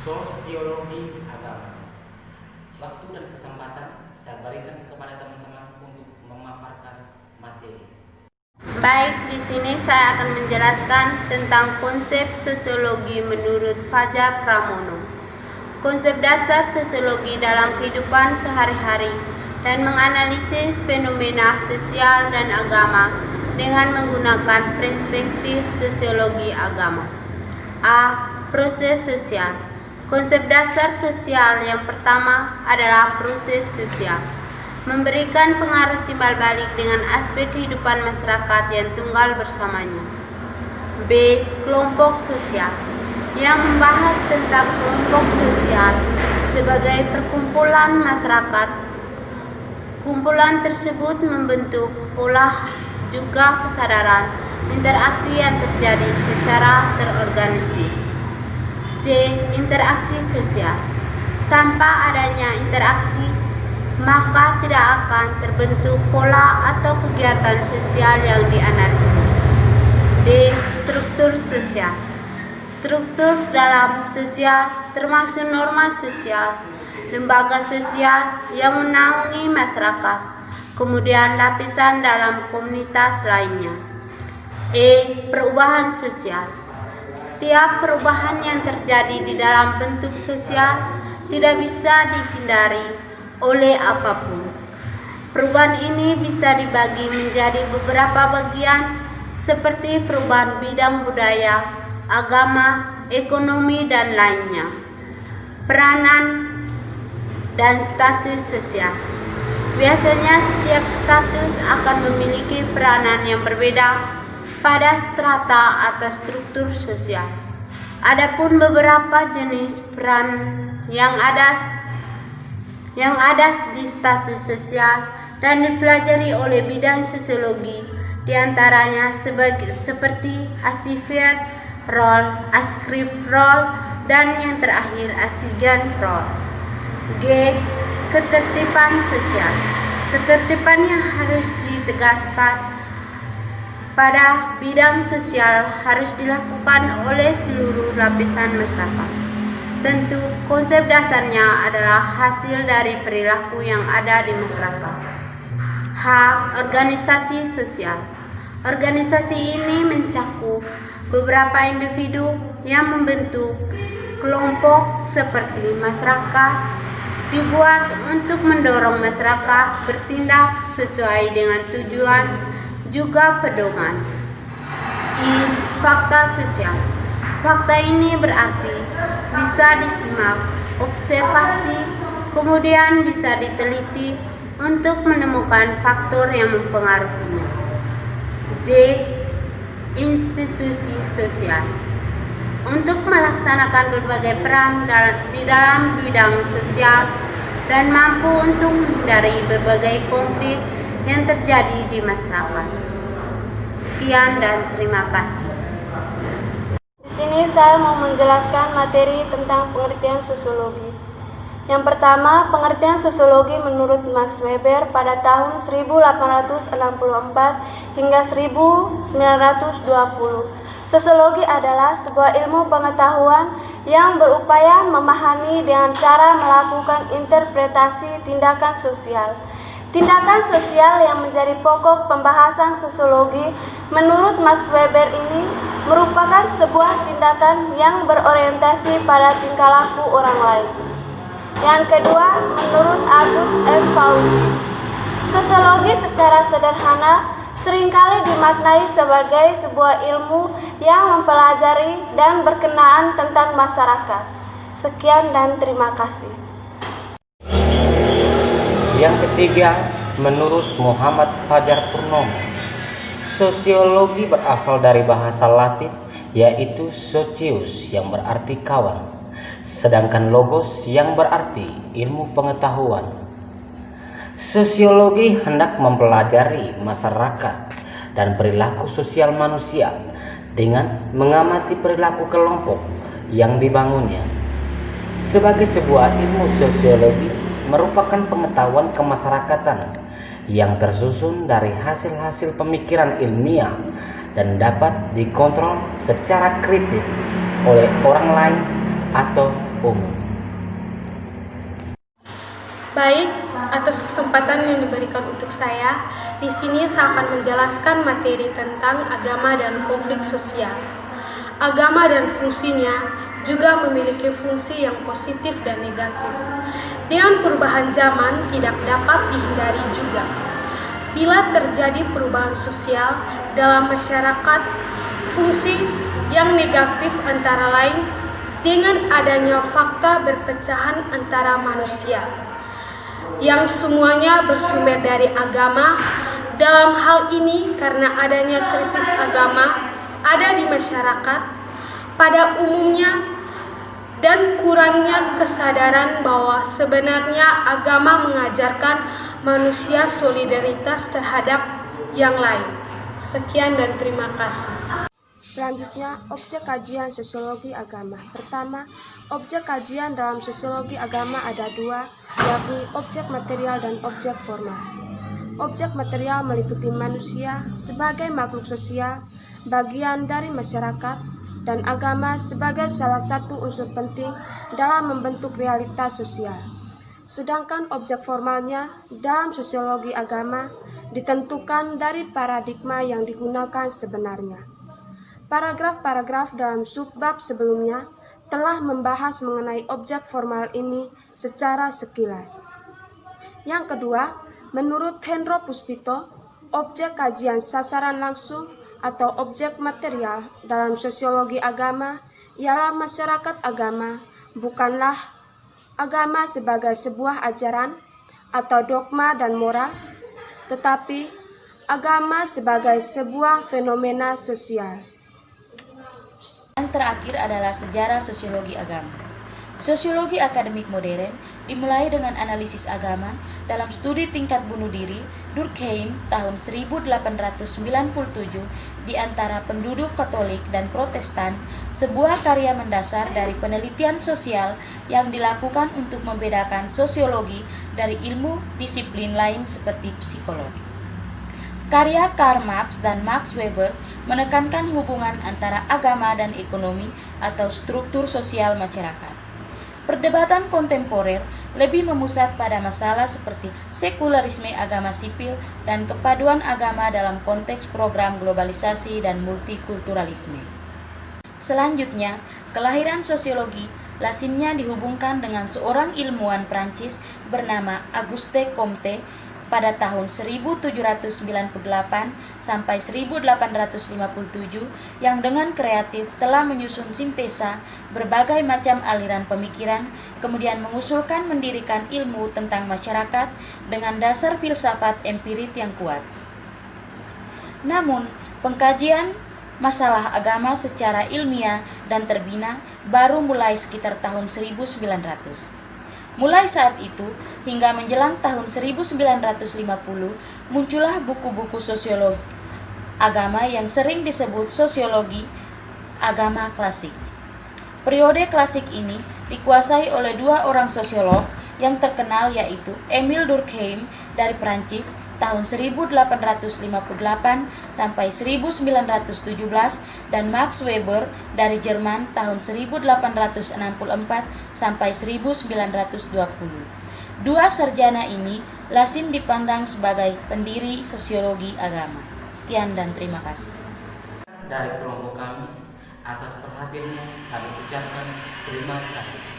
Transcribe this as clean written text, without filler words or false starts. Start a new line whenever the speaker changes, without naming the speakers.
Sosiologi agama. Waktu dan kesempatan saya berikan kepada teman-teman untuk memaparkan materi.
Baik, di sini saya akan menjelaskan tentang konsep sosiologi menurut Fajar Pramono. Konsep dasar sosiologi dalam kehidupan sehari-hari dan menganalisis fenomena sosial dan agama dengan menggunakan perspektif sosiologi agama. A. Proses sosial. Konsep dasar sosial yang pertama adalah proses sosial, memberikan pengaruh timbal balik dengan aspek kehidupan masyarakat yang tunggal bersamanya. B. Kelompok sosial, yang membahas tentang kelompok sosial sebagai perkumpulan masyarakat. Kumpulan tersebut membentuk pola juga kesadaran interaksi yang terjadi secara terorganisir. C. Interaksi sosial. Tanpa adanya interaksi, maka tidak akan terbentuk pola atau kegiatan sosial yang dianalisis. D. Struktur sosial. Struktur dalam sosial termasuk norma sosial, lembaga sosial yang menaungi masyarakat, kemudian lapisan dalam komunitas lainnya. E. Perubahan sosial. Setiap perubahan yang terjadi di dalam bentuk sosial tidak bisa dihindari oleh apapun. Perubahan ini bisa dibagi menjadi beberapa bagian seperti perubahan bidang budaya, agama, ekonomi, dan lainnya. Peranan dan status sosial. Biasanya setiap status akan memiliki peranan yang berbeda pada strata atau struktur sosial. Adapun beberapa jenis peran yang ada di status sosial dan dipelajari oleh bidang sosiologi, diantaranya seperti ascriptive role, ascript role, dan yang terakhir assigned role. G. Ketertiban sosial. Ketertiban yang harus ditegaskan pada bidang sosial harus dilakukan oleh seluruh lapisan masyarakat. Tentu, konsep dasarnya adalah hasil dari perilaku yang ada di masyarakat. H. Organisasi sosial. Organisasi ini mencakup beberapa individu yang membentuk kelompok seperti masyarakat, dibuat untuk mendorong masyarakat bertindak sesuai dengan tujuan juga pedoman. I. Fakta sosial. Fakta ini berarti bisa disimak, observasi, kemudian bisa diteliti untuk menemukan faktor yang mempengaruhinya. J. Institusi sosial. Untuk melaksanakan berbagai peran di dalam bidang sosial dan mampu untuk menghindari berbagai konflik yang terjadi di masyarakat. Sekian dan terima kasih.
Di sini saya mau menjelaskan materi tentang pengertian sosiologi. Yang pertama, pengertian sosiologi menurut Max Weber pada tahun 1864 hingga 1920. Sosiologi adalah sebuah ilmu pengetahuan yang berupaya memahami dengan cara melakukan interpretasi tindakan sosial. Tindakan sosial yang menjadi pokok pembahasan sosiologi menurut Max Weber ini merupakan sebuah tindakan yang berorientasi pada tingkah laku orang lain. Yang kedua, menurut Agus F. Fauzi, sosiologi secara sederhana seringkali dimaknai sebagai sebuah ilmu yang mempelajari dan berkenaan tentang masyarakat. Sekian dan terima kasih.
Yang ketiga, menurut Muhammad Fajar Purnomo, sosiologi berasal dari bahasa Latin yaitu socius yang berarti kawan, sedangkan logos yang berarti ilmu pengetahuan. Sosiologi hendak mempelajari masyarakat dan perilaku sosial manusia dengan mengamati perilaku kelompok yang dibangunnya. Sebagai sebuah ilmu, sosiologi merupakan pengetahuan kemasyarakatan yang tersusun dari hasil-hasil pemikiran ilmiah dan dapat dikontrol secara kritis oleh orang lain atau umum.
Baik, atas kesempatan yang diberikan untuk saya, di sini saya akan menjelaskan materi tentang agama dan konflik sosial. Agama dan fungsinya juga memiliki fungsi yang positif dan negatif. Dengan perubahan zaman tidak dapat dihindari juga. Bila terjadi perubahan sosial dalam masyarakat, fungsi yang negatif antara lain dengan adanya fakta perpecahan antara manusia, yang semuanya bersumber dari agama. Dalam hal ini karena adanya kritis agama ada di masyarakat pada umumnya dan kurangnya kesadaran bahwa sebenarnya agama mengajarkan manusia solidaritas terhadap yang lain. Sekian dan terima kasih.
Selanjutnya, objek kajian sosiologi agama. Pertama, objek kajian dalam sosiologi agama ada dua, yakni objek material dan objek formal. Objek material meliputi manusia sebagai makhluk sosial, bagian dari masyarakat, dan agama sebagai salah satu unsur penting dalam membentuk realitas sosial. Sedangkan objek formalnya dalam sosiologi agama ditentukan dari paradigma yang digunakan sebenarnya. Paragraf-paragraf dalam subbab sebelumnya telah membahas mengenai objek formal ini secara sekilas. Yang kedua, menurut Hendro Puspito, objek kajian sasaran langsung atau objek material dalam sosiologi agama ialah masyarakat agama, bukanlah agama sebagai sebuah ajaran atau dogma dan moral, tetapi agama sebagai sebuah fenomena sosial.
Yang terakhir adalah sejarah sosiologi agama. Sosiologi akademik modern dimulai dengan analisis agama dalam studi tingkat bunuh diri Durkheim tahun 1897 di antara penduduk Katolik dan Protestan, sebuah karya mendasar dari penelitian sosial yang dilakukan untuk membedakan sosiologi dari ilmu disiplin lain seperti psikologi. Karya Karl Marx dan Max Weber menekankan hubungan antara agama dan ekonomi atau struktur sosial masyarakat. Perdebatan kontemporer lebih memusat pada masalah seperti sekularisme agama sipil dan kepaduan agama dalam konteks program globalisasi dan multikulturalisme. Selanjutnya, kelahiran sosiologi lazimnya dihubungkan dengan seorang ilmuwan Prancis bernama Auguste Comte pada tahun 1798 sampai 1857 yang dengan kreatif telah menyusun sintesa berbagai macam aliran pemikiran, kemudian mengusulkan mendirikan ilmu tentang masyarakat dengan dasar filsafat empirit yang kuat. Namun, pengkajian masalah agama secara ilmiah dan terbina baru mulai sekitar tahun 1900. Mulai saat itu, hingga menjelang tahun 1950, muncullah buku-buku sosiologi agama yang sering disebut sosiologi agama klasik. Periode klasik ini dikuasai oleh dua orang sosiolog yang terkenal, yaitu Emile Durkheim dari Prancis tahun 1858 sampai 1917 dan Max Weber dari Jerman tahun 1864 sampai 1920. Dua sarjana ini lazim dipandang sebagai pendiri sosiologi agama. Sekian dan terima kasih.
Dari kelompok kami, atas perhatiannya kami ucapkan terima kasih.